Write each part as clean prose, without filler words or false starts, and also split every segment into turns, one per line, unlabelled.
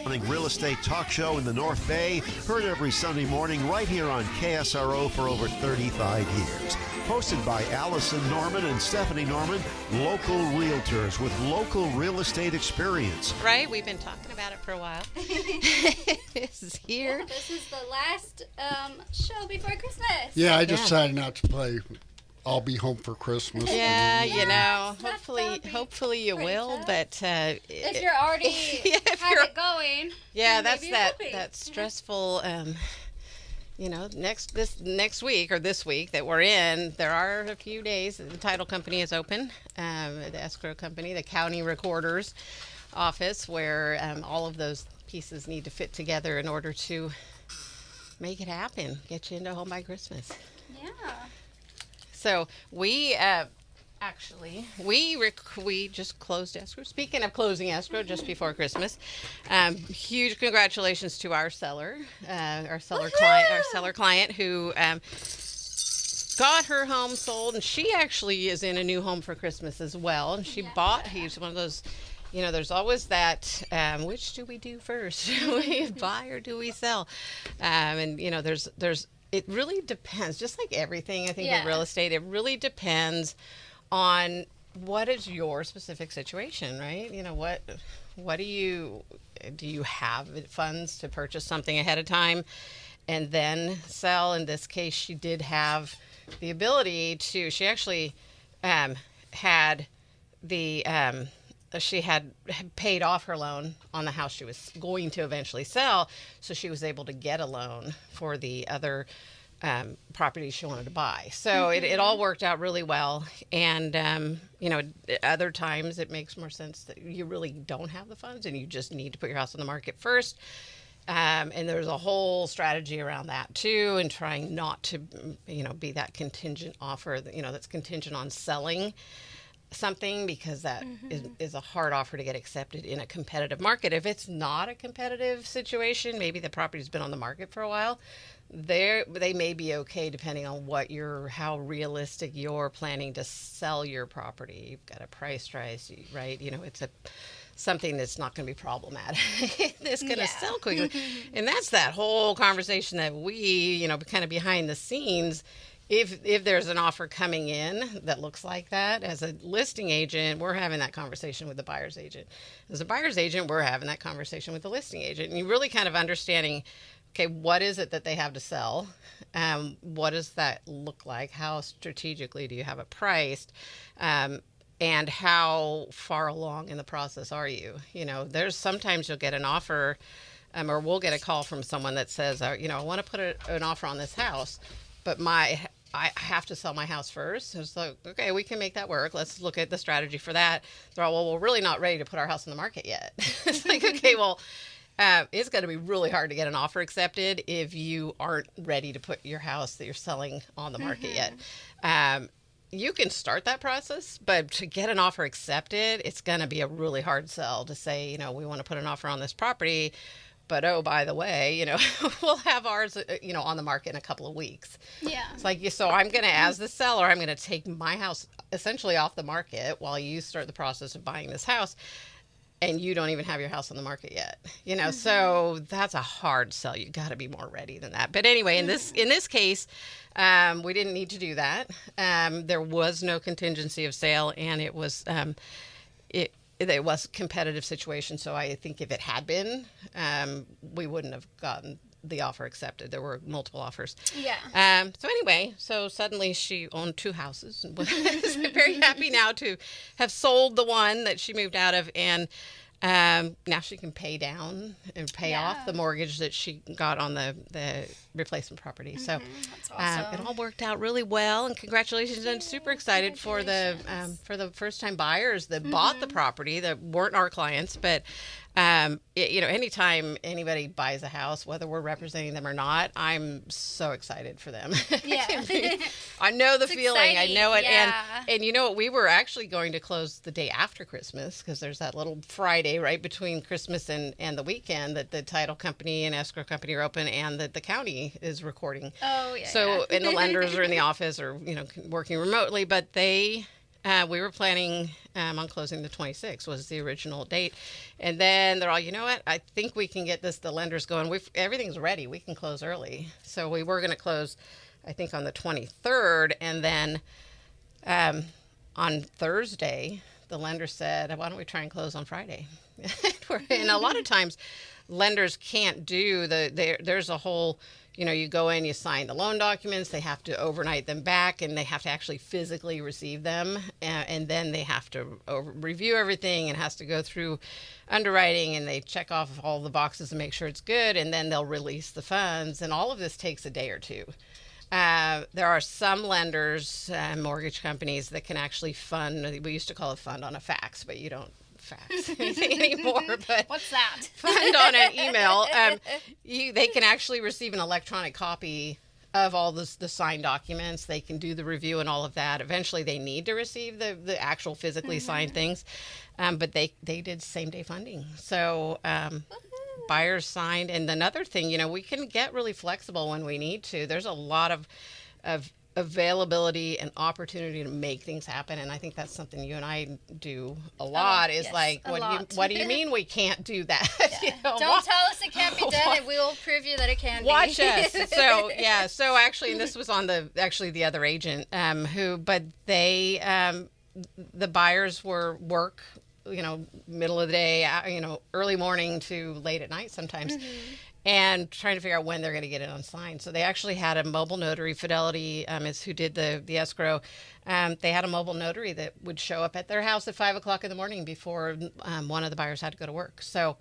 Morning real estate talk show in the North Bay, heard every Sunday morning right here on KSRO for over 35 years. Hosted by Allison Norman and Stephanie Norman, local realtors with local real estate experience.
Right? We've been talking about it for a while. This is here.
Yeah, this is the last show before Christmas.
Yeah, I decided not to play I'll Be Home for Christmas.
Yeah, you know,
That'd
hopefully you will,
tough.
but
if you're already it going,
yeah,
then
that's
maybe it
that
will be.
that stressful. You know, next week or this week that we're in, there are a few days that the title company is open, the escrow company, the county recorder's office, where all of those pieces need to fit together in order to make it happen, get you into home by Christmas.
Yeah.
So we we just closed escrow. Speaking of closing escrow just before Christmas, huge congratulations to our seller client who got her home sold, and she actually is in a new home for Christmas as well. And she bought. He's one of those. You know, there's always that, which do we do first? Do we buy or do we sell? And, you know, there's it really depends, just like everything, I think, in real estate, it really depends on what is your specific situation, right? You know, what do you have funds to purchase something ahead of time and then sell? In this case, she did have the ability to, she actually had the, she had paid off her loan on the house she was going to eventually sell, so she was able to get a loan for the other property she wanted to buy. So it all worked out really well. And, you know, other times it makes more sense that you really don't have the funds and you just need to put your house on the market first. And there's a whole strategy around that too, and trying not to, you know, be that contingent offer that, you know, that's contingent on selling something, because that is a hard offer to get accepted in a competitive market. If it's not a competitive situation, maybe the property's been on the market for a while, they may be okay depending on how realistic you're planning to sell your property. You've got a price rise, right? You know, it's something that's not going to be problematic. It's going to sell quickly. And that's that whole conversation that we, you know, kind of behind the scenes. If there's an offer coming in that looks like that, as a listing agent, we're having that conversation with the buyer's agent. As a buyer's agent, we're having that conversation with the listing agent. And you really kind of understanding, okay, what is it that they have to sell? What does that look like? How strategically do you have it priced? And how far along in the process are you? You know, there's sometimes you'll get an offer, or we'll get a call from someone that says, you know, I want to put an offer on this house, but I have to sell my house first. So it's like, okay, we can make that work. Let's look at the strategy for that. They're all, well, we're really not ready to put our house on the market yet. It's like, okay, well, it's going to be really hard to get an offer accepted if you aren't ready to put your house that you're selling on the market yet. You can start that process, but to get an offer accepted, it's going to be a really hard sell to say, you know, we want to put an offer on this property, but oh, by the way, you know, we'll have ours, you know, on the market in a couple of weeks. Yeah. It's like, so I'm going to, as the seller, I'm going to take my house essentially off the market while you start the process of buying this house, and you don't even have your house on the market yet. You know, so that's a hard sell. You got to be more ready than that. But anyway, in this case, we didn't need to do that. There was no contingency of sale, and it was it was a competitive situation. So I think if it had been, we wouldn't have gotten the offer accepted. There were multiple offers. Yeah. So anyway, so suddenly she owned 2 houses and was very happy now to have sold the one that she moved out of, and now she can pay down and pay off the mortgage that she got on the replacement property. So
that's awesome.
it all worked out really well, and congratulations! And super excited for the first time buyers that bought the property that weren't our clients, but you know, anytime anybody buys a house, whether we're representing them or not, I'm so excited for them.
Yeah.
I know the feeling.
Exciting.
I know it.
Yeah.
And you know what? We were actually going to close the day after Christmas, because there's that little Friday right between Christmas and the weekend that the title company and escrow company are open, and that the county is recording.
Oh, yeah.
So, and the lenders are in the office or, you know, working remotely, but they We were planning on closing the 26th was the original date. And then they're all, you know what? I think we can get the lenders going. Everything's ready. We can close early. So we were going to close, I think, on the 23rd. And then on Thursday, the lender said, why don't we try and close on Friday? And a lot of times lenders can't do there's a whole, you go in, you sign the loan documents, they have to overnight them back, and they have to actually physically receive them. And then they have to review everything and has to go through underwriting, and they check off all the boxes and make sure it's good. And then they'll release the funds. And all of this takes a day or two. There are some lenders, mortgage companies that can actually fund. We used to call it fund on a fax, but you don't fax anymore. But
what's that?
Fund on an email. They can actually receive an electronic copy of all the signed documents. They can do the review and all of that. Eventually, they need to receive the actual physically signed things. But they did same day funding. So buyers signed. And another thing, we can get really flexible when we need to. There's a lot of availability and opportunity to make things happen, and I think that's something you and I do a lot. Is
yes,
like, what do you mean we can't do that?
Yeah. Don't tell us it can't be done, and we will prove you that it can.
Watch
be.
us. So actually, and this was on the other agent but they the buyers were work, middle of the day, early morning to late at night sometimes. And trying to figure out when they're going to get it unsigned. So they actually had a mobile notary. Fidelity is who did the escrow. They had a mobile notary that would show up at their house at 5 o'clock in the morning before one of the buyers had to go to work. So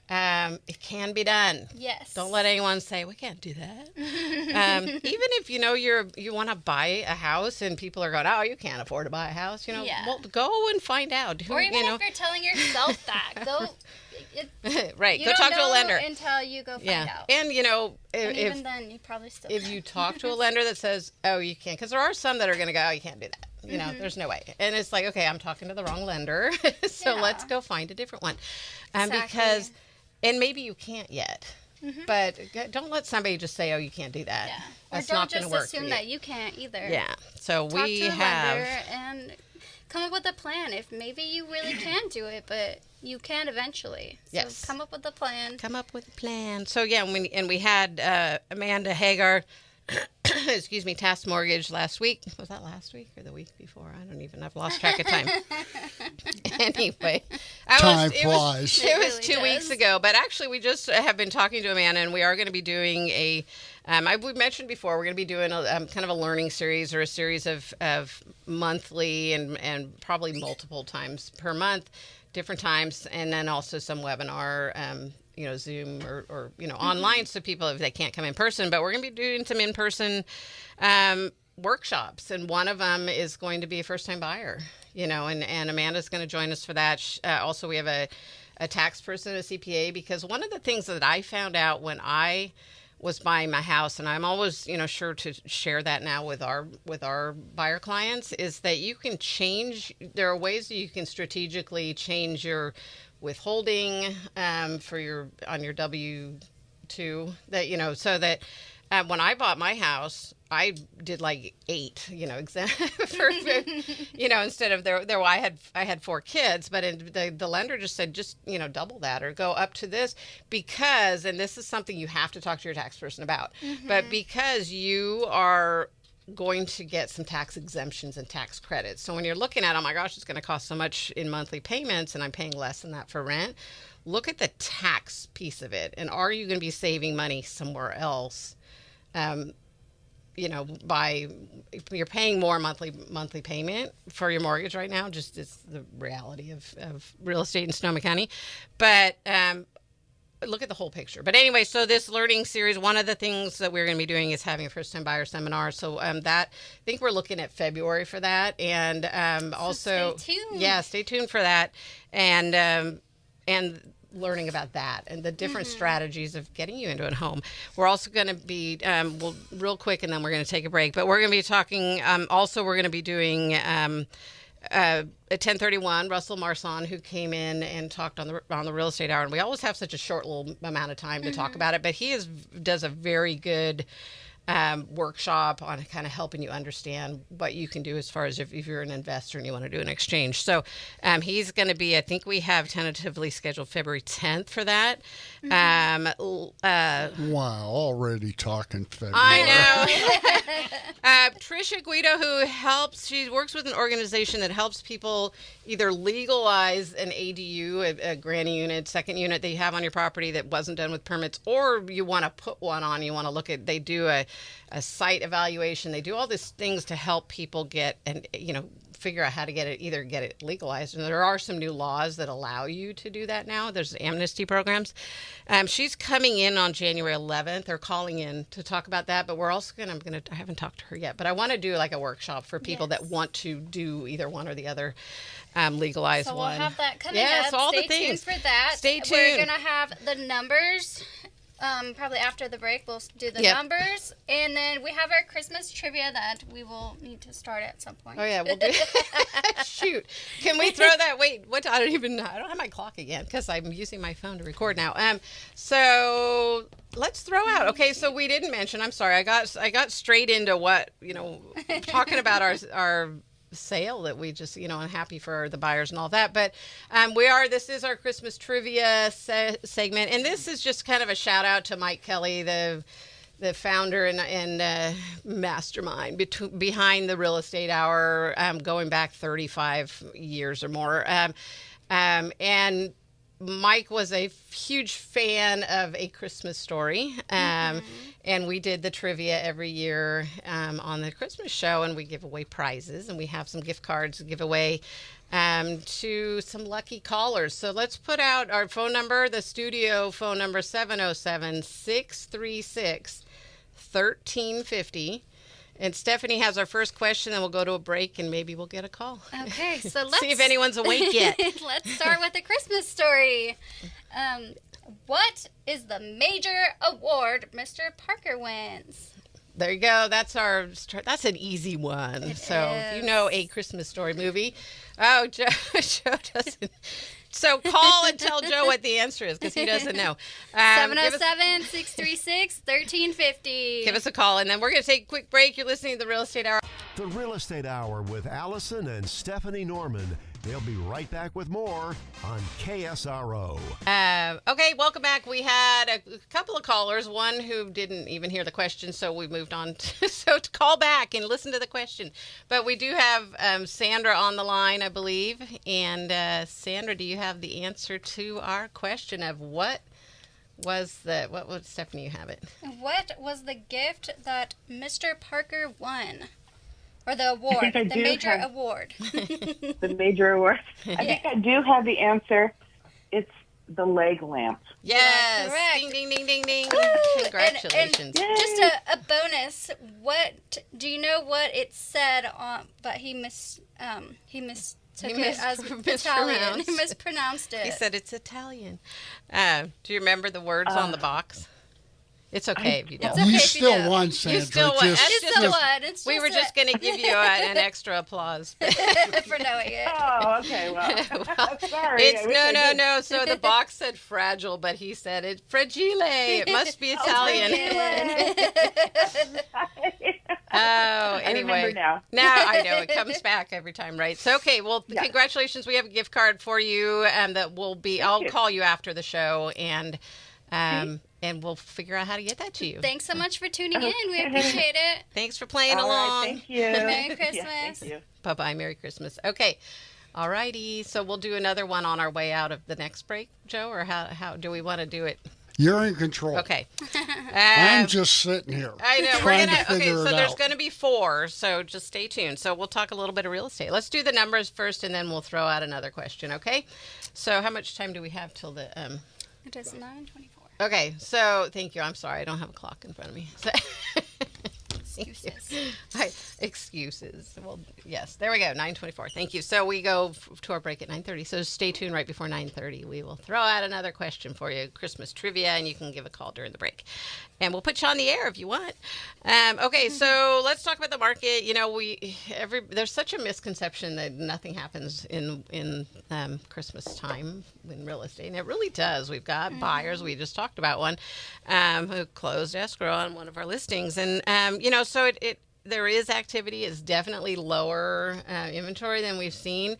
it can be done.
Yes.
Don't let anyone say, we can't do that. Even if you want to buy a house and people are going, oh, you can't afford to buy a house. Well, go and find out.
Or even if you're telling yourself that, go.
Right.
You
Go
don't
talk to a lender
until you go find out.
And
And even then, you probably still.
If you talk to a lender that says, "Oh, you can't," because there are some that are going to go, "Oh, you can't do that." There's no way. And it's like, okay, I'm talking to the wrong lender, so let's go find a different one, because, and maybe you can't yet. But don't let somebody just say, "Oh, you can't do that."
Yeah.
That's
or don't
not going
just
to work
assume that you can't either.
Yeah. So
Talk
we
to a
have
lender and come up with a plan. If maybe you really can do it, but you can eventually. So
yes.
Come up with a plan.
Come up with a plan. So yeah, we had Amanda Hagar, excuse me, Task Mortgage last week. Was that last week or the week before? I've lost track of time. Anyway,
Time flies.
It was
really
2
does.
weeks ago, but actually we just have been talking to Amanda, and we are going to be doing we mentioned before, we're going to be doing a kind of a learning series, or a series of monthly and probably multiple times per month, different times, and then also some webinar, Zoom or online, so people, if they can't come in person. But we're going to be doing some in-person workshops, and one of them is going to be a first-time buyer, and Amanda's going to join us for that. Also, we have a tax person, a CPA, because one of the things that I found out when I was buying my house, and I'm always, sure to share that now with our buyer clients, is that you can change. There are ways that you can strategically change your withholding on your W-2, that so that when I bought my house, I did like 8, instead of I had 4 kids, but the lender just said, double that or go up to this, because, and this is something you have to talk to your tax person about, but because you are going to get some tax exemptions and tax credits. So when you're looking at, oh my gosh, it's going to cost so much in monthly payments and I'm paying less than that for rent, look at the tax piece of it. And are you going to be saving money somewhere else? You're paying more monthly payment for your mortgage right now. Just it's the reality of real estate in Sonoma County. But look at the whole picture. But anyway, so this learning series, one of the things that we're going to be doing is having a first-time buyer seminar. So that, I think we're looking at February for that. And also,
stay tuned.
Yeah, stay tuned for that. And learning about that and the different strategies of getting you into a home. We're also going to be, real quick, and then we're going to take a break, but we're going to be talking, also we're going to be doing a 1031, Russell Marson, who came in and talked on the real estate hour. And we always have such a short little amount of time to talk about it, but he does a very good workshop on kind of helping you understand what you can do as far as if you're an investor and you want to do an exchange. So he's going to be, I think we have tentatively scheduled February 10th for that.
Wow, already talking February.
I know. Trisha Guido, she works with an organization that helps people either legalize an ADU, a granny unit, second unit that you have on your property that wasn't done with permits, or you want to put one on, you want to look at, they do a site evaluation. They do all these things to help people get, and figure out how to get it legalized. And there are some new laws that allow you to do that now. There's amnesty programs. She's coming in on January 11th, or calling in to talk about that. But we're also I haven't talked to her yet, but I want to do like a workshop for people that want to do either one or the other, legalize
so
one.
So we'll have that coming up.
So all
Stay
the things.
tuned for that.
Stay tuned.
We're going to have the numbers. Probably after the break, we'll do the numbers. And then we have our Christmas trivia that we will need to start at some point.
Oh, yeah, we'll do Shoot. Can we throw that? Wait, what? I don't even know. I don't have my clock again because I'm using my phone to record now. So let's throw out. Okay, so we didn't mention, I'm sorry, I got straight into what, talking about our sale that we just, and happy for the buyers and all that. But this is our Christmas trivia segment. And this is just kind of a shout out to Mike Kelly, the founder and mastermind behind the Real Estate Hour, going back 35 years or more. And Mike was a huge fan of A Christmas Story, and we did the trivia every year on the Christmas show, and we give away prizes, and we have some gift cards to give away to some lucky callers. So let's put out our phone number, the studio phone number, 707-636-1350. And Stephanie has our first question, then we'll go to a break, and maybe we'll get a call.
Okay, so let's
see if anyone's awake yet.
Let's start with a Christmas story. What is the major award Mr. Parker wins?
There you go. That's an easy one. If you know A Christmas Story movie. Oh, Joe doesn't. So call and tell Joe what the answer is, because he doesn't know.
707-636-1350.
Give us a call, and then we're going to take a quick break. You're listening to the Real Estate Hour.
The Real Estate Hour with Allison and Stephanie Norman. They'll be right back with more on KSRO.
Okay, welcome back. We had a couple of callers, one who didn't even hear the question, so we moved on. To call back and listen to the question. But we do have Sandra on the line, I believe. And Sandra, do you have the answer to our question of what would Stephanie, you have it?
What was the gift that Mr. Parker won? Or the award, the major award.
The major award. I think I do have the answer. It's the leg lamp.
Yes.
Correct.
Ding, ding, ding, ding, ding.
Woo!
Congratulations.
And just a bonus. Do you know what it said on? But he mistook it as Italian. He mispronounced it.
He said it's Italian. Do you remember the words on the box? It's okay if you don't.
You still won, Sandra.
You still won. We were just going to give you an extra applause
for knowing it.
Oh, okay. Well, sorry.
No. So the box said fragile, but he said it's fragile. It must be Italian. Oh, anyway.
I remember now.
I know it comes back every time, right? So okay, well, congratulations. We have a gift card for you, that will be. I'll call you after the show, and we'll figure out how to get that to you.
Thanks so much for tuning in. We appreciate it.
Thanks for playing
All
along.
Right, thank you.
Merry Christmas.
Yes, thank you.
Bye-bye. Merry Christmas. Okay. All righty. So we'll do another one on our way out of the next break, Joe, or how do we want to do it?
You're in control.
Okay.
I'm just sitting here.
I know. So there's
out.
going to be 4, so just stay tuned. So we'll talk a little bit of real estate. Let's do the numbers first, and then we'll throw out another question, okay? So how much time do we have till the...
It is 9:24.
Okay, so thank you. I'm sorry, I don't have a clock in front of me.
Excuses.
Excuses. Well, yes. There we go. 9:24. Thank you. So we go to our break at 9:30. So stay tuned right before 9:30. We will throw out another question for you, Christmas trivia, and you can give a call during the break. And we'll put you on the air if you want. Okay, so let's talk about the market. You know, there's such a misconception that nothing happens in Christmas time in real estate, and it really does. We've got buyers. We just talked about one who closed escrow on one of our listings, and you know, so there is activity. It's definitely lower inventory than we've seen.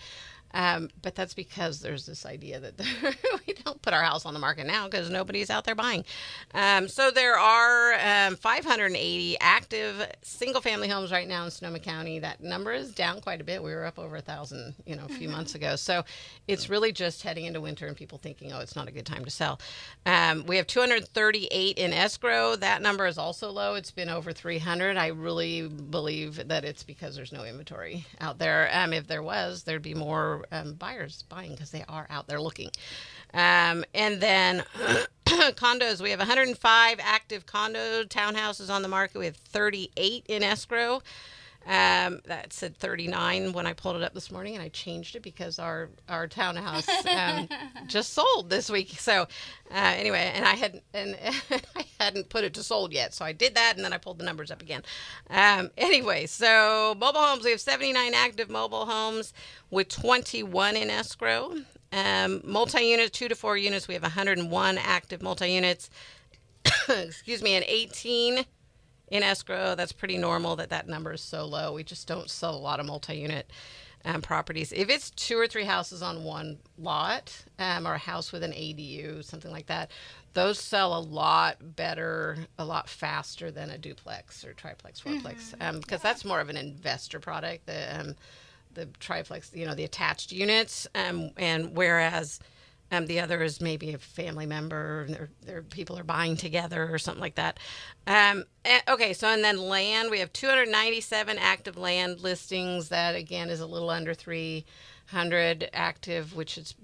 But that's because there's this idea that we don't put our house on the market now because nobody's out there buying. So there are 580 active single-family homes right now in Sonoma County. That number is down quite a bit. We were up over 1,000, a few months ago. So it's really just heading into winter and people thinking, oh, it's not a good time to sell. We have 238 in escrow. That number is also low. It's been over 300. I really believe that it's because there's no inventory out there. If there was, there'd be more buyers buying because they are out there looking. And then condos, we have 105 active condo townhouses on the market. We have 38 in escrow. That said 39 when I pulled it up this morning, and I changed it because our townhouse just sold this week. So anyway, and I hadn't put it to sold yet, so I did that, and then I pulled the numbers up again. Anyway, so mobile homes, we have 79 active mobile homes with 21 in escrow. Multi-units, 2 to 4 units, we have 101 active multi-units. Excuse me, and 18 in escrow. That's pretty normal that number is so low. We just don't sell a lot of multi-unit properties. If it's 2 or 3 houses on one lot, or a house with an ADU, something like that, those sell a lot better, a lot faster than a duplex or triplex, fourplex, because that's more of an investor product. The triplex, the attached units, and whereas the other is maybe a family member, and their people are buying together or something like that. Okay, so and then land, we have 297 active land listings. That again is a little under 300 active, which it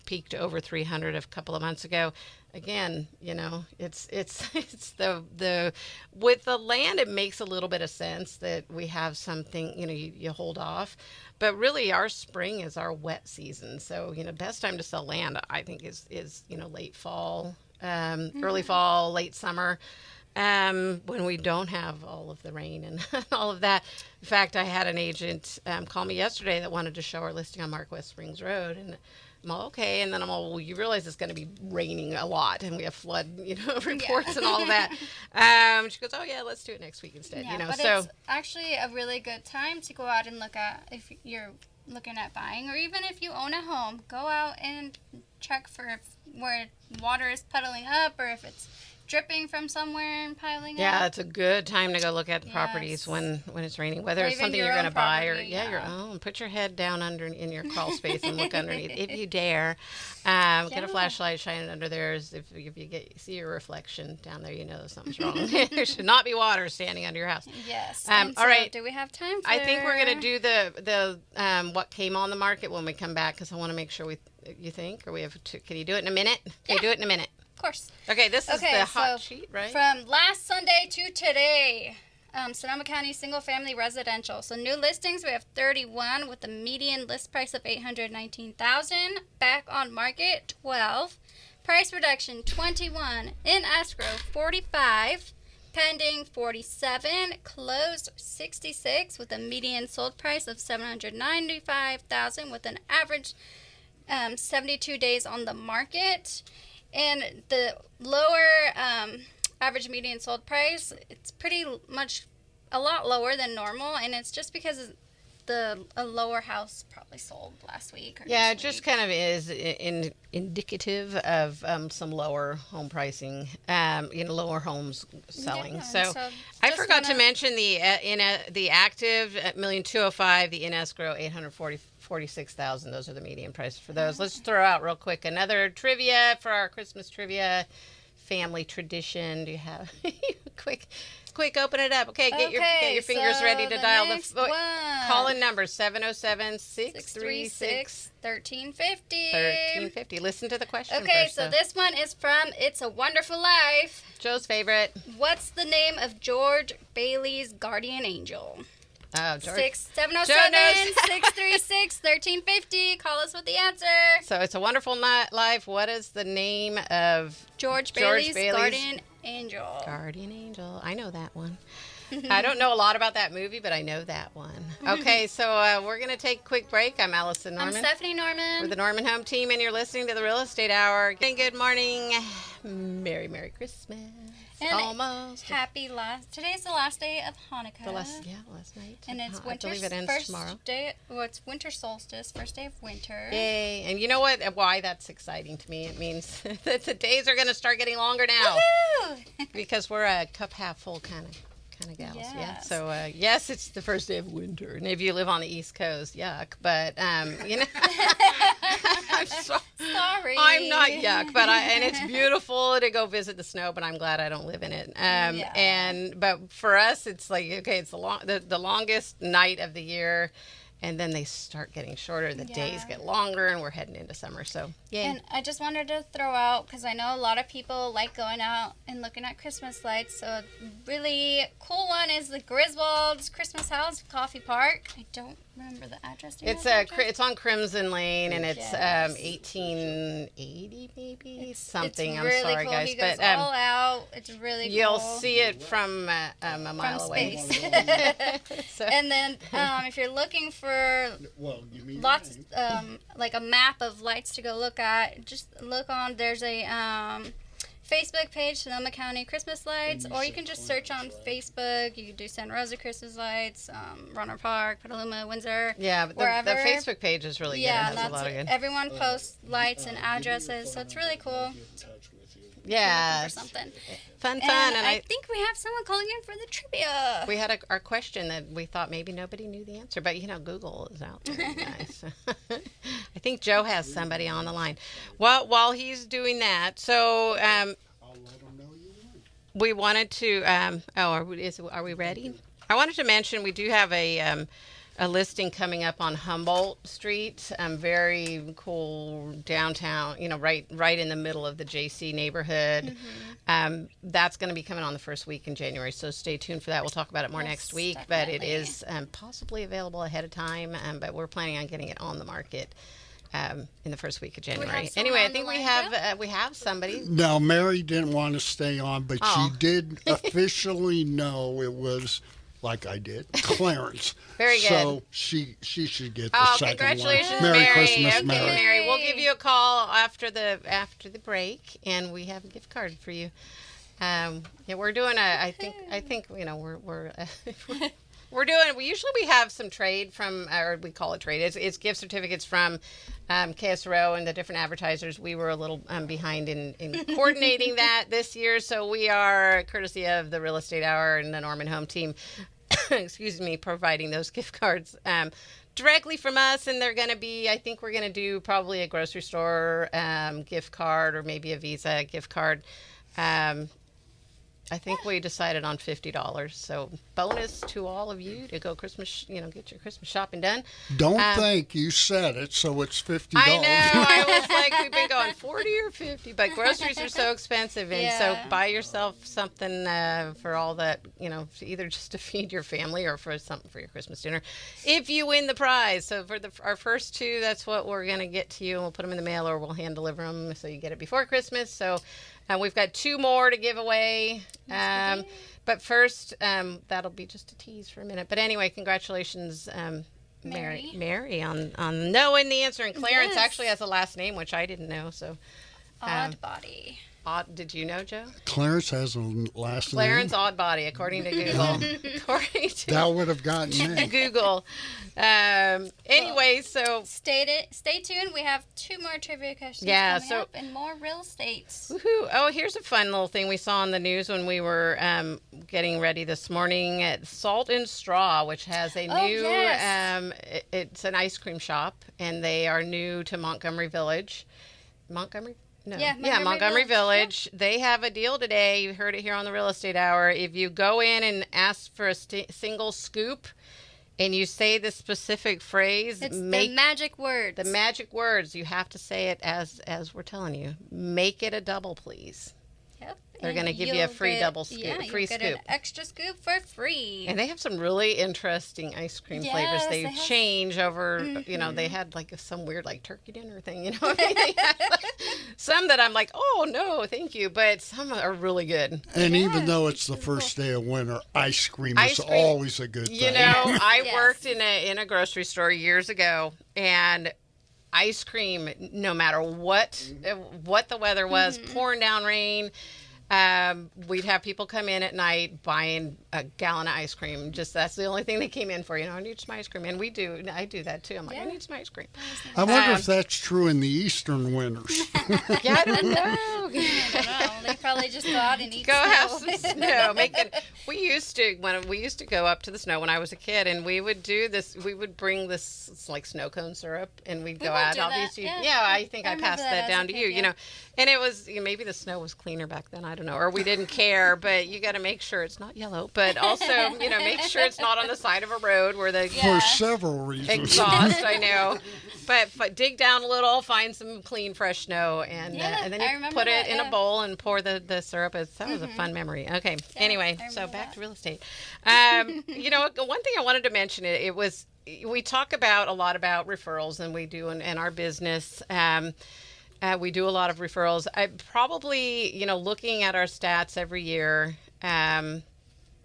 peaked over 300 a couple of months ago. Again, it's the with the land, it makes a little bit of sense that we have something, you hold off, but really our spring is our wet season. So, best time to sell land, I think is late fall, early fall, late summer, when we don't have all of the rain and all of that. In fact, I had an agent call me yesterday that wanted to show our listing on Mark West Springs Road, and I'm all, okay, and then I'm all, well, you realize it's going to be raining a lot, and we have flood, reports and all of that. She goes, oh yeah, let's do it next week instead.
Yeah, but
so
it's actually a really good time to go out and look at, if you're looking at buying, or even if you own a home, go out and check for where water is puddling up, or if it's dripping from somewhere and piling up.
Yeah, it's a good time to go look at the properties when it's raining, whether it's something you're going to buy or your own. Put your head down in your crawl space and look underneath if you dare. Get a flashlight, shine it under there. If you see your reflection down there, something's wrong. There should not be water standing under your house.
Yes.
All right.
Do we have time for...
I think we're going to do the what came on the market when we come back, because I want to make sure you think, or we have to, can you do it in a minute? Can you do it in a minute?
Of course.
Okay, this is the hot sheet, right?
From last Sunday to today, Sonoma County single-family residential. So new listings, we have 31 with a median list price of $819,000. Back on market, 12. Price reduction, 21. In escrow, 45. Pending, 47. Closed, 66 with a median sold price of $795,000 with an average 72 days on the market. And the lower average median sold price, it's pretty much a lot lower than normal, and it's just because a lower house probably sold last week.
It just kind of is indicative of some lower home pricing, lower homes selling.
Yeah,
so I forgot to mention the active at $1,205,000, the in escrow $846,000. Those are the median prices for those. Let's throw out real quick another trivia for our Christmas trivia family tradition. Do you have quick quick. Open it up. Okay, get your fingers
so
ready to
the
dial
next
the
one.
call-in number 707-636-1350.
1350.
Listen to the question
Okay,
first,
so
though.
this one is from It's a Wonderful Life.
Joe's favorite.
What's the name of George Bailey's guardian angel?
Oh, George.
707-636-1350. Call us with the answer.
So It's a Wonderful Life. What is the name of
George Bailey's guardian angel.
Guardian angel? I know that one. I don't know a lot about that movie, but I know that one. Okay, so we're going to take a quick break. I'm Allison Norman.
I'm Stephanie Norman.
We're the Norman Home Team, and you're listening to the Real Estate Hour. Good morning. Merry Christmas.
And
Almost.
Today's the last day of Hanukkah.
Last night.
And it's
I believe it ends
first
tomorrow.
day. Well, it's winter solstice, first day of winter.
Yay. And you know what? Why that's exciting to me? It means that the days are going to start getting longer now.
Woohoo!
Because we're a cup half full kind of gals.
Yes.
Yeah. So yes, it's the first day of winter, and if you live on the East Coast, yuck. But you know, I'm
Sorry.
I'm not yuck, but and it's beautiful to go visit the snow, but I'm glad I don't live in it. But for us, it's like okay, it's the longest night of the year. And then they start getting shorter. The days get longer, and we're heading into summer. So, yay.
And I just wanted to throw out, because I know a lot of people like going out and looking at Christmas lights. So, a really cool one is the Griswold's Christmas House Coffee Park. I don't remember the address. Do you know the address?
It's on Crimson Lane, and it's
Yes.
1880 maybe something.
It's
I'm
really
sorry,
cool.
guys,
He goes
but
all out. It's really cool.
you'll see it from a mile away.
Space.
So,
And then if you're looking for
You mean
lots like a map of lights to go look at, just look on, there's a Facebook page, Sonoma County Christmas Lights, or you can just search on Facebook. You can do Santa Rosa Christmas Lights, Runner Park, Petaluma, Windsor,
yeah, but
wherever.
the Facebook page is really good.
Yeah,
It has a lot of good.
everyone posts lights and addresses, so it's really cool.
Yeah,
Or something.
fun,
And
and
I think we have someone calling in for the trivia.
we had our question that we thought maybe nobody knew the answer, but Google is out there, you guys. I think Joe has somebody on the line. Well, while he's doing that, so
I'll let them know you won.
we wanted to. Are we ready? I wanted to mention we do have a listing coming up on Humboldt Street. Very cool downtown. Right in the middle of the JC neighborhood.
Mm-hmm.
That's going to be coming on the first week in January. So stay tuned for that. We'll talk about it more next week.
Definitely.
But it is possibly available ahead of time. But we're planning on getting it on the market in the first week of January. Anyway, I think we have somebody.
Now, Mary didn't want to stay on, but
Oh.
she did officially know it was, like I did, Clarence.
Very good.
So she should get the
Oh,
second
congratulations,
one.
Mary!
Christmas,
Okay,
Mary.
Mary, we'll give you a call after the break, and we have a gift card for you. We're doing I think we're doing. We have some trade from, or we call it trade. It's gift certificates from KSRO and the different advertisers. We were a little behind in coordinating that this year, so we are, courtesy of the Real Estate Hour and the Norman Home Team, excuse me, providing those gift cards directly from us. And they're going to be, I think we're going to do probably a grocery store gift card, or maybe a Visa gift card. I think we decided on $50. So bonus to all of you to go Christmas, get your Christmas shopping done.
Don't think you said it, so it's $50.
I know. I was like, we've been going 40 or 50, but groceries are so expensive, and so buy yourself something for all that, either just to feed your family or for something for your Christmas dinner, if you win the prize. So for our first two, that's what we're gonna get to you, and we'll put them in the mail, or we'll hand deliver them, so you get it before Christmas. So. We've got two more to give away. But first, that'll be just a tease for a minute. But anyway, congratulations, Mary, on knowing the answer. And Clarence actually has a last name, which I didn't know. So,
Oddbody.
Did you know, Joe?
Clarence has a last
Clarence
name.
Oddbody, according to Google. According to
That would have gotten me.
Google. Anyway, so
Stay tuned. We have two more trivia questions coming up and more real estate.
woohoo! Oh, here's a fun little thing we saw on the news when we were getting ready this morning at Salt and Straw, which has a new. It's an ice cream shop, and they are new to Montgomery Village. Montgomery No.
Yeah,
Montgomery
Montgomery
Village. They have a deal today. You heard it here on the Real Estate Hour. If you go in and ask for a single scoop and you say the specific phrase,
It's the magic words.
The magic words. You have to say it as we're telling you. Make it a double, please.
Yep.
They're going to give you a free double scoop.
Yeah,
free
you'll get
scoop.
an extra scoop for free.
And they have some really interesting ice cream flavors. They
they have-
change over, you know, they had like some weird like turkey dinner thing, you know. I mean, they had some that I'm like, oh no, thank you. But some are really good.
And even
Yes,
though
it's
it's the
really
first day of winter, ice cream
Ice
is
cream,
always a good thing.
You know, I
Yes.
worked in a grocery store years ago, and ice cream, no matter what the weather was, pouring down rain, we'd have people come in at night buying a gallon of ice cream. Just that's the only thing they came in for. You know, I need some ice cream, and I do that too. I'm like, I need some ice cream.
I wonder if that's true in the eastern winters.
Yeah, I don't know.
I don't know. They probably just go out and eat
Go
snow.
have some snow. We used to go up to the snow when I was a kid, and we would do this. We would bring this like snow cone syrup, and we'd go
would
out.
do that,
Obviously,
yeah.
I think I
I remember
passed
that
that
as
down
a
to
kid,
you.
yeah.
You know, and it was maybe the snow was cleaner back then. I don't know, or we didn't care. But you got to make sure it's not yellow. But also, make sure it's not on the side of a road where the
For several reasons.
exhaust. I know. But dig down a little, find some clean, fresh snow, and then
I
you
remember
put it
that,
in
yeah.
a bowl and pour the syrup. That was a fun memory. Okay. Anyway,
I
so
remember
back
that.
to real estate. One thing I wanted to mention, it was we talk about a lot about referrals, and we do in our business. We do a lot of referrals. I probably, looking at our stats every year,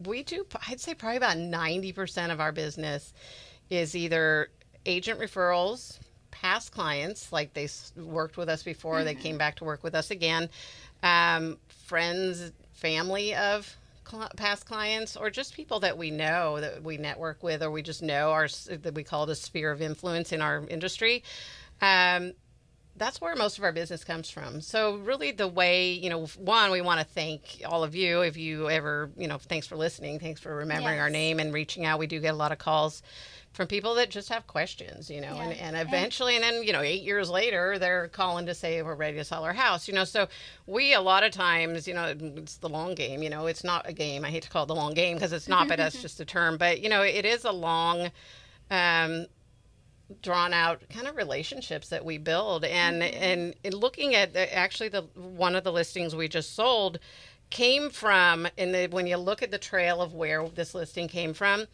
we do, I'd say probably about 90% of our business is either agent referrals, past clients, like they worked with us before, they came back to work with us again, friends, family of past clients, or just people that we know that we network with, or we just know that we call it a sphere of influence in our industry. That's where most of our business comes from. So really the way, one, we want to thank all of you. If you ever, thanks for listening. Thanks for remembering our
Yes.
name and reaching out. We do get a lot of calls from people that just have questions, and eventually, and then, 8 years later, they're calling to say we're ready to sell our house, so we, a lot of times, it's the long game, it's not a game. I hate to call it the long game because it's not, but that's just a term. But, it is a long, drawn out kind of relationships that we build, and looking at actually one of the listings we just sold came from, when you look at the trail of where this listing came from,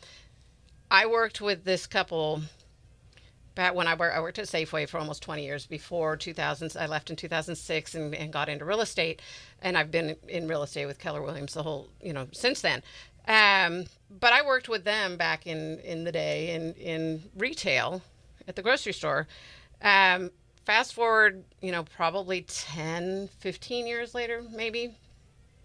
I worked with this couple back when I worked at Safeway for almost 20 years. Before 2000, I left in 2006 and got into real estate, and I've been in real estate with Keller Williams the whole, since then. But I worked with them back in the day in retail at the grocery store. Fast forward, probably 10, 15 years later, maybe.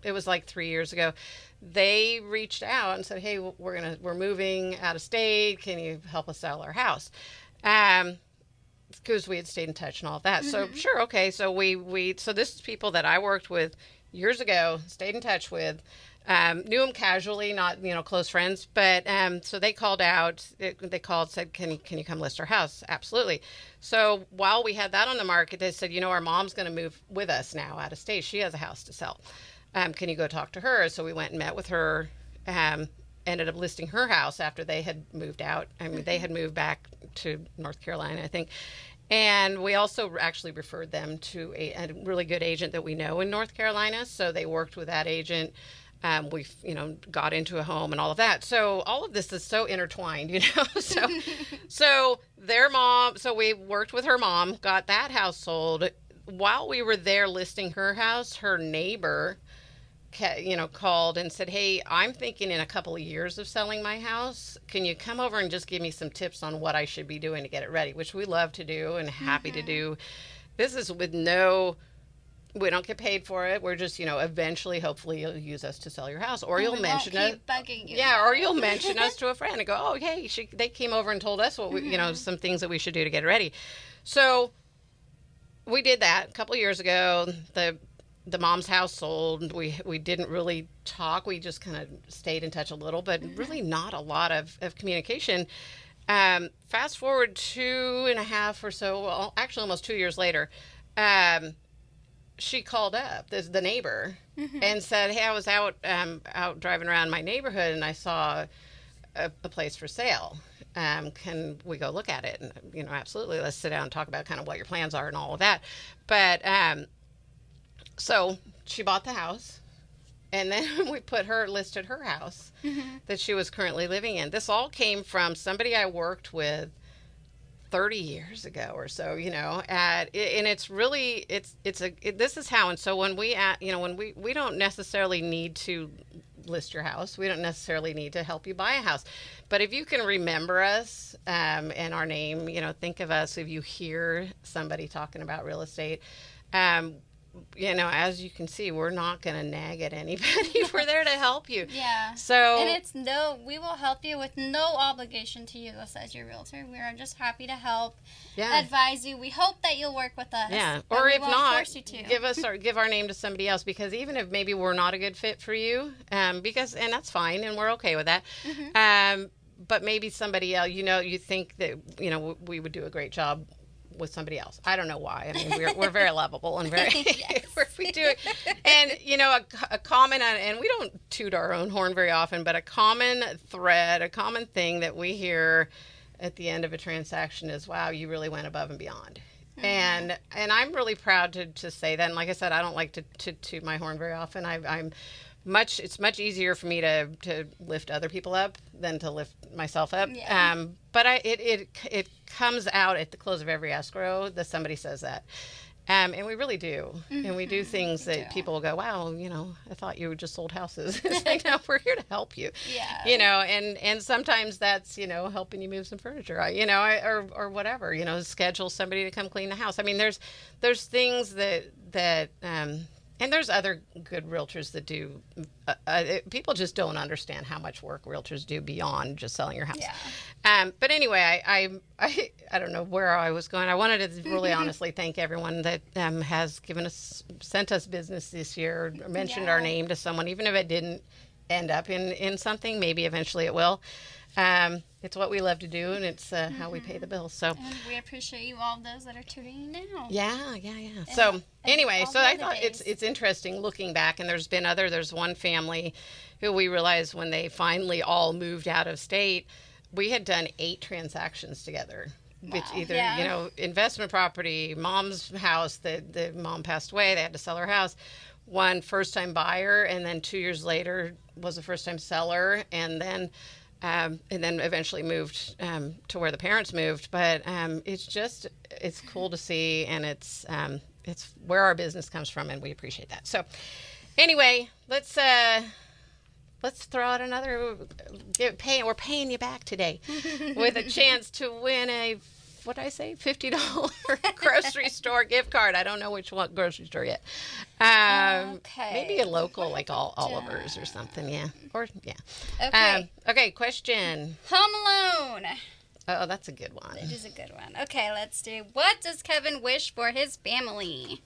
It was like 3 years ago. They reached out and said, "Hey, we're moving out of state. Can you help us sell our house?" Because we had stayed in touch and all of that. So sure, okay. So so this is people that I worked with years ago, stayed in touch with, knew them casually, not close friends. But so they called out. They called, said, "Can you come list our house?" Absolutely. So while we had that on the market, they said, "Our mom's going to move with us now out of state. She has a house to sell. Can you go talk to her?" So we went and met with her, ended up listing her house after they had moved out. I mean, they had moved back to North Carolina, I think. And we also actually referred them to a really good agent that we know in North Carolina. So they worked with that agent. We, got into a home and all of that. So all of this is so intertwined, So their mom, so we worked with her mom, got that house sold. While we were there listing her house, her neighbor called and said, "Hey, I'm thinking in a couple of years of selling my house. Can you come over and just give me some tips on what I should be doing to get it ready?" Which we love to do and happy to do. This is with we don't get paid for it. We're just, eventually, hopefully you'll use us to sell your house, or you'll mention it.
Bugging you.
Yeah, or you'll mention us to a friend and go, "Oh, hey, they came over and told us what we, some things that we should do to get it ready." So we did that a couple of years ago. The mom's house sold. We didn't really talk. We just kind of stayed in touch a little, but really not a lot of communication. Fast forward 2.5 or so, well, actually almost 2 years later, she called up the neighbor and said, "Hey, I was out driving around my neighborhood and I saw a place for sale. Can we go look at it?" And absolutely. Let's sit down and talk about kind of what your plans are and all of that. But so she bought the house, and then we listed her house that she was currently living in. This all came from somebody I worked with 30 years ago or so, and it's really, this is how. And so when we don't necessarily need to list your house. We don't necessarily need to help you buy a house. But if you can remember us and our name, think of us if you hear somebody talking about real estate. As you can see, we're not going to nag at anybody. We're there to help you.
Yeah.
So,
and we will help you with no obligation to you as your realtor. We are just happy to help, advise you. We hope that you'll work with us.
Yeah. Or if not,
force you to.
give our name to somebody else, because even if maybe we're not a good fit for you, and that's fine, and we're okay with that. But maybe somebody else, you think that, we would do a great job with somebody else. I don't know why. I mean, we're very lovable and very we do it. And a common, and we don't toot our own horn very often, but a common thread, a common thing that we hear at the end of a transaction is, "Wow, you really went above and beyond." And I'm really proud to say that. And like I said, I don't like to toot my horn very often. It's much easier for me to lift other people up than to lift myself up. Yeah. But it comes out at the close of every escrow that somebody says that. And we really do. And we do things that people will go, "Wow, I thought you just sold houses." It's like, no, we're here to help you. Yeah. And sometimes that's, helping you move some furniture, or whatever, schedule somebody to come clean the house. I mean, there's things that and there's other good realtors that do. People just don't understand how much work realtors do beyond just selling your house. Yeah. But anyway, I don't know where I was going. I wanted to really honestly thank everyone that has sent us business this year, or mentioned our name to someone, even if it didn't end up in something. Maybe eventually it will. It's what we love to do, and it's how we pay the bills. So,
and we appreciate you, all those that are tuning in now.
Yeah. So anyway, so I thought it's interesting looking back, and there's one family who we realized when they finally all moved out of state, we had done 8 transactions together. Wow. Which either, investment property, mom's house, the mom passed away, they had to sell her house. One first-time buyer, and then 2 years later was a first-time seller, and then eventually moved to where the parents moved. But it's cool to see, and it's where our business comes from, and we appreciate that. So anyway, let's throw out another. We're paying you back today with a chance to win a, what did I say, $50 grocery store gift card. I don't know which one grocery store yet.
Okay.
Maybe a local, like Oliver's or something. Yeah. Okay. Okay. Question.
Home Alone.
Oh, that's a good one.
It is a good one. Okay, let's do. What does Kevin wish for his family?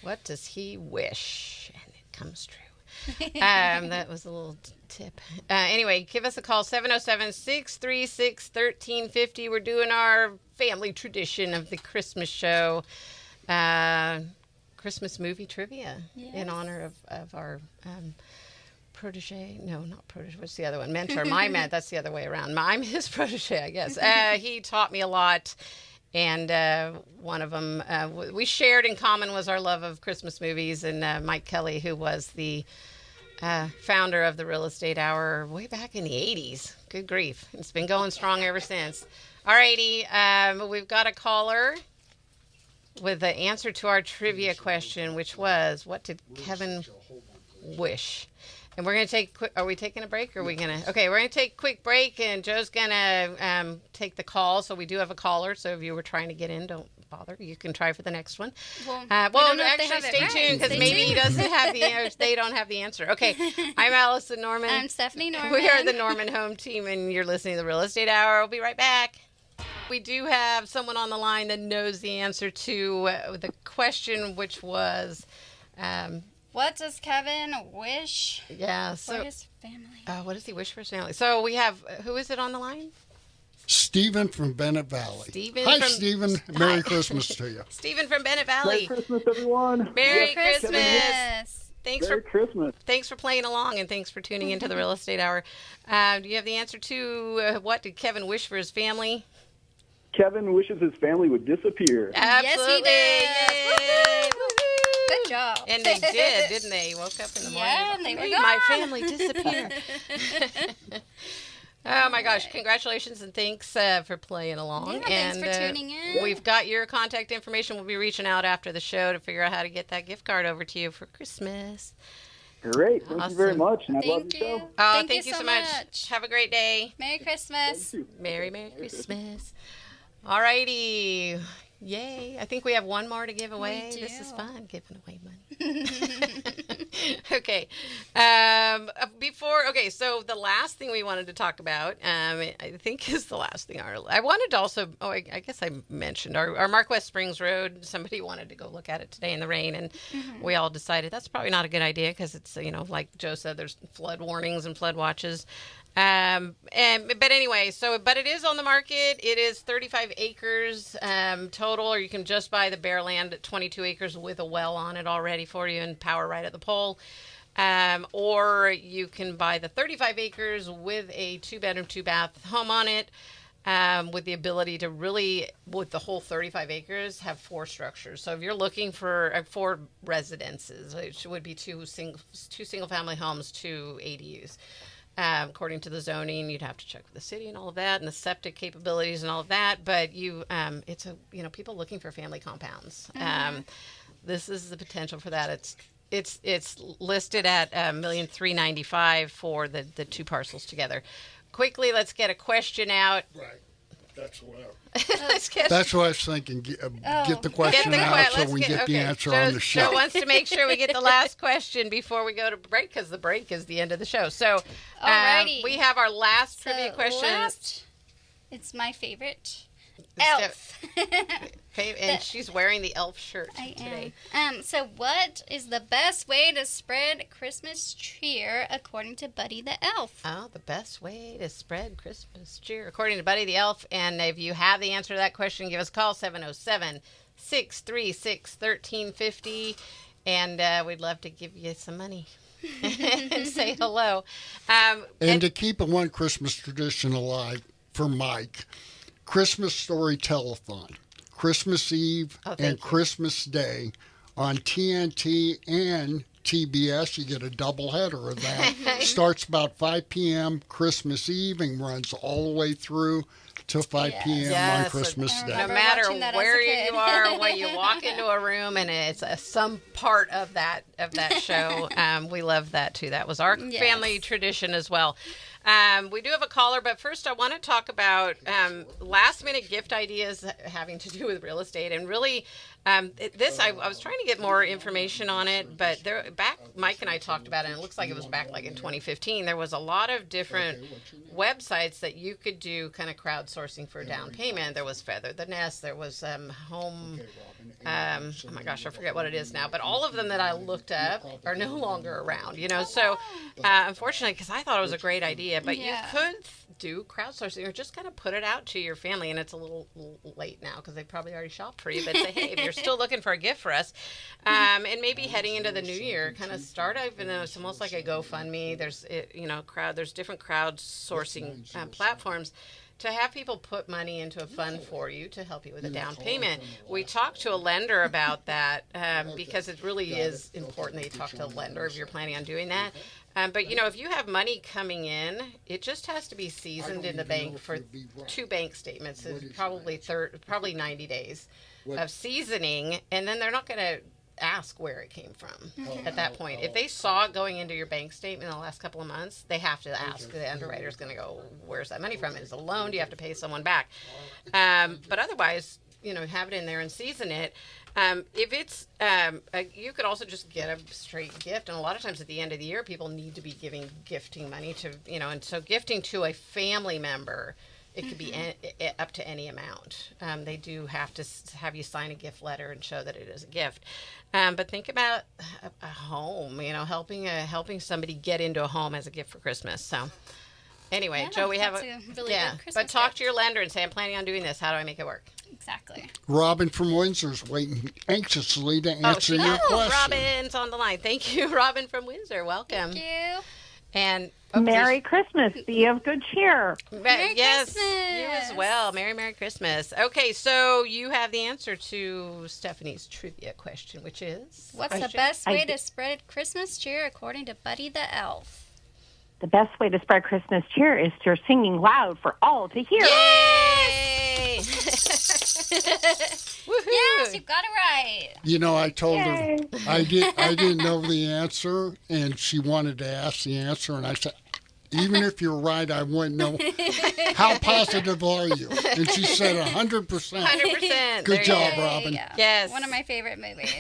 What does he wish? And it comes true. That was a little tip. Anyway, give us a call, 707-636-1350. We're doing our family tradition of the Christmas show, Christmas movie trivia, in honor of our protege. No, not protege. What's the other one? Mentor. That's the other way around. I'm his protege, I guess. He taught me a lot. And one of them we shared in common was our love of Christmas movies. And Mike Kelly, who was the founder of the Real Estate Hour way back in the 80s. Good grief. It's been going strong ever since. All righty. We've got a caller with the answer to our trivia question, which was, what did Kevin wish? And we're going to take are we taking a break, or are we going to? Okay, we're going to take a quick break, and Joe's going to take the call. So we do have a caller. So if you were trying to get in, don't bother. You can try for the next one. Well, actually, stay tuned, because maybe he doesn't have the answer. They don't have the answer. Okay, I'm Allison Norman.
I'm Stephanie Norman.
We are the Norman Home Team, and you're listening to the Real Estate Hour. We'll be right back. We do have someone on the line that knows the answer to the question, which was,
what does Kevin wish for his family?
What does he wish for his family? So we have, who is it on the line?
Stephen from Bennett Valley.
Stephen
Hi,
from-
Stephen.
Hi.
Merry Christmas to you.
Stephen from Bennett
Merry
Valley.
Christmas, everyone.
Merry
Christmas.
Christmas. Thanks
Merry
for
Christmas.
playing along, and thanks for tuning into the Real Estate Hour. Do you have the answer to what did Kevin wish for his family?
Kevin wishes his family would disappear.
Absolutely.
Yes, he does.
Yay.
Woohoo. Good job.
And they did, didn't they? Woke up in the morning.
Yeah, and they were
made
gone.
my family disappear. Oh my gosh! Congratulations and thanks for playing along.
Yeah, thanks
and
for tuning in.
We've got your contact information. We'll be reaching out after the show to figure out how to get that gift card over to you for Christmas.
Great. Thank you very
Awesome.
much. And I love
Thank
the show.
you.
Oh, thank you so much. Have a great day.
Merry Christmas.
Merry Christmas. All righty. Yay. I think we have one more to give away.
We
This is
do.
fun, giving away money. Okay. So the last thing we wanted to talk about, I think is the last thing I wanted to also, I guess I mentioned our Mark West Springs Road. Somebody wanted to go look at it today in the rain, and we all decided that's probably not a good idea because it's, like Joe said, there's flood warnings and flood watches. But it is on the market. It is 35 acres total, or you can just buy the bare land at 22 acres with a well on it already for you and power right at the pole. Or you can buy the 35 acres with a 2-bedroom, 2-bath home on it, with the ability to really, with the whole 35 acres, have 4 structures. So if you're looking for 4 residences, which would be two single-family homes, 2 ADUs. According to the zoning, you'd have to check with the city and all of that, and the septic capabilities and all of that. But people looking for family compounds. This is the potential for that. It's listed at $1,395,000 for the 2 parcels together. Quickly, let's get a question out.
Right. That's what
That's
I was thinking. Get the question
Get the
out
que-
so we get the answer
Joe,
on the show.
Joe wants to make sure we get the last question before we go to break, because the break is the end of the show. So
Alrighty.
we have our last trivia question.
It's my favorite.
Elf.
Elf.
Okay, and she's wearing the elf shirt
I
today.
am. So what is the best way to spread Christmas cheer according to Buddy the Elf?
Oh, the best way to spread Christmas cheer, according to Buddy the Elf. And if you have the answer to that question, give us a call, 707-636-1350. And we'd love to give you some money and say hello.
And to keep a one Christmas tradition alive for Mike, Christmas Story Telethon, Christmas Eve
thank
and
you.
Christmas Day on TNT and TBS. You get a double header of that. Starts about 5 p.m. Christmas Eve and runs all the way through to 5 p.m. on
Yes,
Christmas
I
Day.
No
remember
matter
watching that as a
where
kid.
you are, when you walk into a room, and it's some part of that show, we love that too. That was our
Yes.
family tradition as well. We do have a caller, but first I want to talk about last minute gift ideas having to do with real estate. And really, I was trying to get more information on it, but Mike and I talked about it, and it looks like it was back like in 2015. There was a lot of different websites that you could do kind of crowdsourcing for a down payment. There was Feather the Nest, there was Home, oh my gosh, I forget what it is now, but all of them that I looked up are no longer around, so unfortunately, because I thought it was a great idea, but
Yeah.
you could do crowdsourcing or just kind of put it out to your family. And it's a little late now because they probably already shopped for you, but say, hey, if you're still looking for a gift for us, and maybe heading into the new year, kind of start, even though it's almost like a GoFundMe. There's there's different crowdsourcing platforms to have people put money into a fund for you to help you with a down payment. We talked to a lender about that because it really is important that you talk to a lender if you're planning on doing that. But if you have money coming in, it just has to be seasoned in the bank for 2 bank statements. It's probably 90 days of seasoning, and then they're not going to ask where it came from at that point. If they saw it going into your bank statement in the last couple of months, they have to ask. The underwriter's going to go, where's that money from? Is it a loan? Do you have to pay someone back? But otherwise, have it in there and season it. If it's, you could also just get a straight gift. And a lot of times at the end of the year, people need to be gifting money to, and so gifting to a family member, it could be up to any amount. They do have to have you sign a gift letter and show that it is a gift. But think about a home, helping somebody get into a home as a gift for Christmas. So Anyway,
Yeah,
Joe, we have
that's a really good Christmas
but talk
gift.
to your lender and say, I'm planning on doing this. How do I make it work?
Exactly.
Robin from Windsor's waiting anxiously to answer your question.
Robin's on the line. Thank you, Robin from Windsor. Welcome.
Thank you.
And
Merry Christmas. Be of good cheer.
Merry
yes,
Christmas.
you as well. Merry Christmas. Okay, so you have the answer to Stephanie's trivia question, which is
What's the best way to spread Christmas cheer according to Buddy the Elf?
The best way to spread Christmas cheer is to singing loud for all to hear.
Yay! Woohoo!
Yes, you got it right.
You know, I told
Yay.
her I didn't know the answer, and she wanted to ask the answer, and I said, even if you're right, I wouldn't know. How positive are you? And she said 100%.
100%.
Good job,
There you
Robin.
go.
Yes.
One of my favorite movies.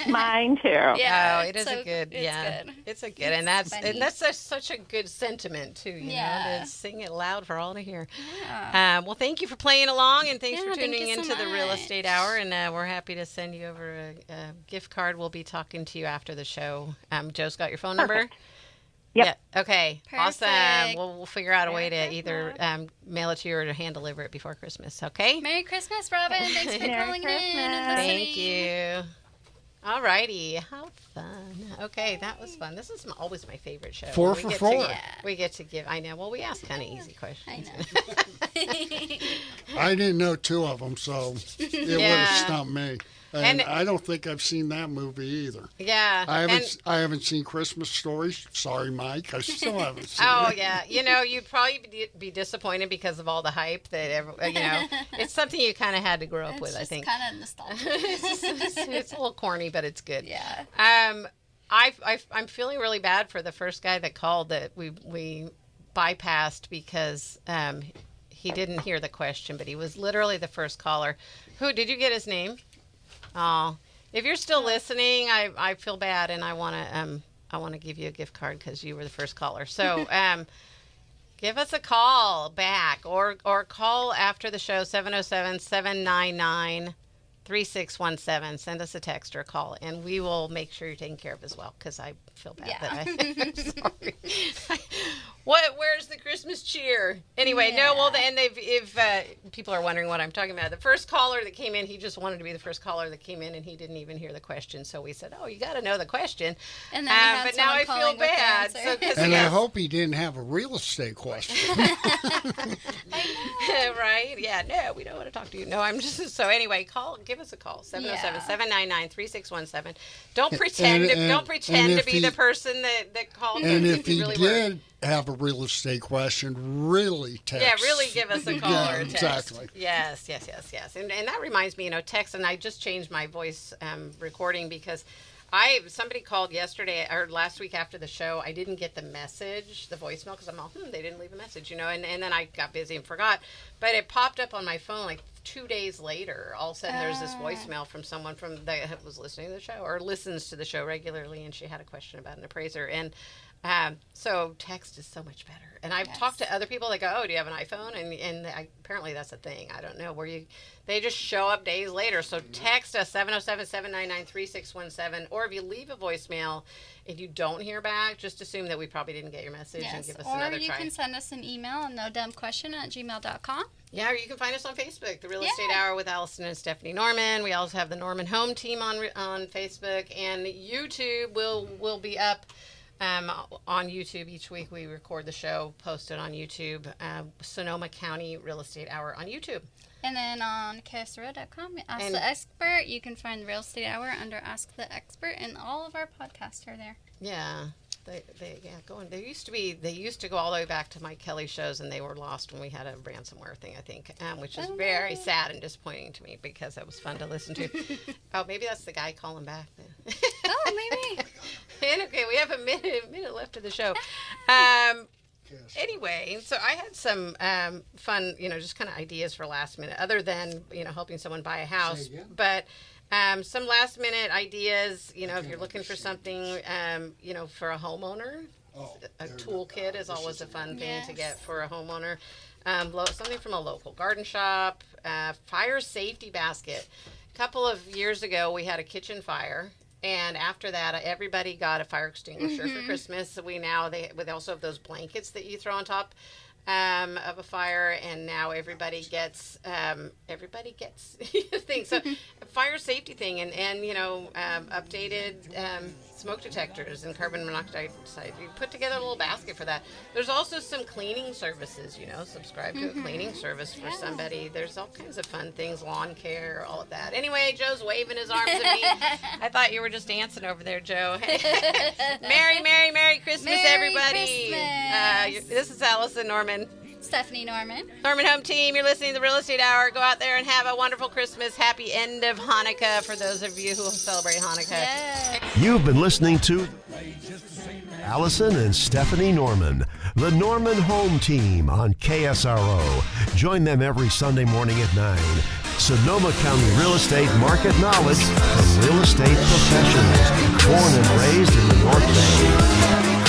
Mine too.
Yeah,
Oh, it is
so
a good,
it's
yeah.
good.
It's a good, and that's
funny.
such a good sentiment too. You know,
Yeah.
to sing it loud for all to hear.
Yeah.
Well, thank you for playing along, and thanks
Yeah,
for
thank
tuning
you so
into the Real
much.
Estate Hour. And we're happy to send you over a gift card. We'll be talking to you after the show. Joe's got your phone number.
Perfect. Yep.
Yeah. Okay. Awesome.
Perfect.
We'll figure out a way to
Very
either
good.
mail it to you or to hand deliver it before Christmas. Okay.
Merry Christmas, Robin. Thanks for
Merry
calling in and
Christmas.
listening.
Thank you. All righty. How fun. Okay, that was fun. This is always my favorite show.
4
We
for
get
4.
To, we get to give. I know. Well, we ask kind of easy
I
questions.
know.
I didn't know 2 of them, so it would
Yeah.
have stumped me. And
And-
I don't think I've seen that movie either.
Yeah.
I haven't seen Christmas Stories. Sorry, Mike. I still haven't seen
Oh
it.
yeah, you know, you'd probably be disappointed because of all the hype that you know. It's something you kind of had to grow up with, I think.
It's kind of nostalgic.
It's a little corny, but it's good.
Yeah.
I'm feeling really bad for the first guy that called that we bypassed because he didn't hear the question, but he was literally the first caller. Who did you get his name? Oh, if you're still listening, I feel bad, and I want to give you a gift card because you were the first caller. So give us a call back or call after the show 707-799-3617. Send us a text or a call, and we will make sure you're taken care of as well because I feel bad I'm sorry. Where's the Christmas cheer? Anyway, no, well, and if people are wondering what I'm talking about, the first caller that came in, he just wanted to be the first caller that came in, and he didn't even hear the question. So we said, oh, you got to know the question.
And then we had
but now I feel
someone calling with the
bad.
answer.
So, 'cause
And
he
I
has-
hope he didn't have a real estate question.
right? Yeah, no, we don't want to talk to you. No, I'm just, so anyway, give us a call, 707-799-3617. Don't pretend
and
to
if
be
he-
the person that called.
And if
you
he
really were.
did have a real estate question, really text.
Yeah, really give us a call
Yeah,
or a text.
exactly.
Yes. And that reminds me, text, and I just changed my voice recording because somebody called yesterday or last week after the show. I didn't get the message, the voicemail, because I'm all, they didn't leave a message, and then I got busy and forgot. But it popped up on my phone like 2 days later. All of a sudden, there's this voicemail from someone that was listening to the show or listens to the show regularly, and she had a question about an appraiser. And so text is so much better. And I've talked to other people that go, oh, do you have an iPhone? And apparently that's a thing. I don't know they just show up days later. So text us 707-799-3617. Or if you leave a voicemail and you don't hear back, just assume that we probably didn't get your message and give us another
Or you
try.
can send us an email at nodumbquestion@gmail.com.
Yeah, or you can find us on Facebook, The Real Estate Hour with Allison and Stephanie Norman. We also have the Norman Home Team on Facebook, and YouTube will be up on YouTube each week. We record the show, post it on YouTube. Sonoma County Real Estate Hour on YouTube.
And then on KSRO.com, Ask the Expert. You can find the Real Estate Hour under Ask the Expert, and all of our podcasts are there.
Yeah. They used to go all the way back to Mike Kelly shows, and they were lost when we had a ransomware thing, I think, which is very sad and disappointing to me because it was fun to listen to. Oh, maybe that's the guy calling back.
Oh, maybe.
And okay, we have a minute left of the show. Anyway, so I had some fun, just kind of ideas for last minute, other than helping someone buy a house,
Say again?
but. Some last minute ideas, if you're looking for something, for a homeowner, a toolkit is always a fun thing to get for a homeowner. Something from a local garden shop, fire safety basket. A couple of years ago, we had a kitchen fire, And after that, everybody got a fire extinguisher for Christmas. So they also have those blankets that you throw on top of a fire, and now everybody gets things. So fire safety thing, and updated smoke detectors and carbon monoxide. You put together a little basket for that. There's also some cleaning services. Subscribe to a cleaning service for somebody. There's all kinds of fun things, lawn care, all of that. Anyway, Joe's waving his arms at me. I thought you were just dancing over there, Joe. Merry Christmas, everybody.
Christmas.
This is Allison Norman.
Stephanie Norman.
Norman Home Team, you're listening to the Real Estate Hour. Go out there and have a wonderful Christmas. Happy end of Hanukkah for those of you who celebrate Hanukkah.
Yes.
You've been listening to Allison and Stephanie Norman, the Norman Home Team on KSRO. Join them every Sunday morning at 9. Sonoma County real estate market knowledge from real estate professionals, born and raised in the North Bay.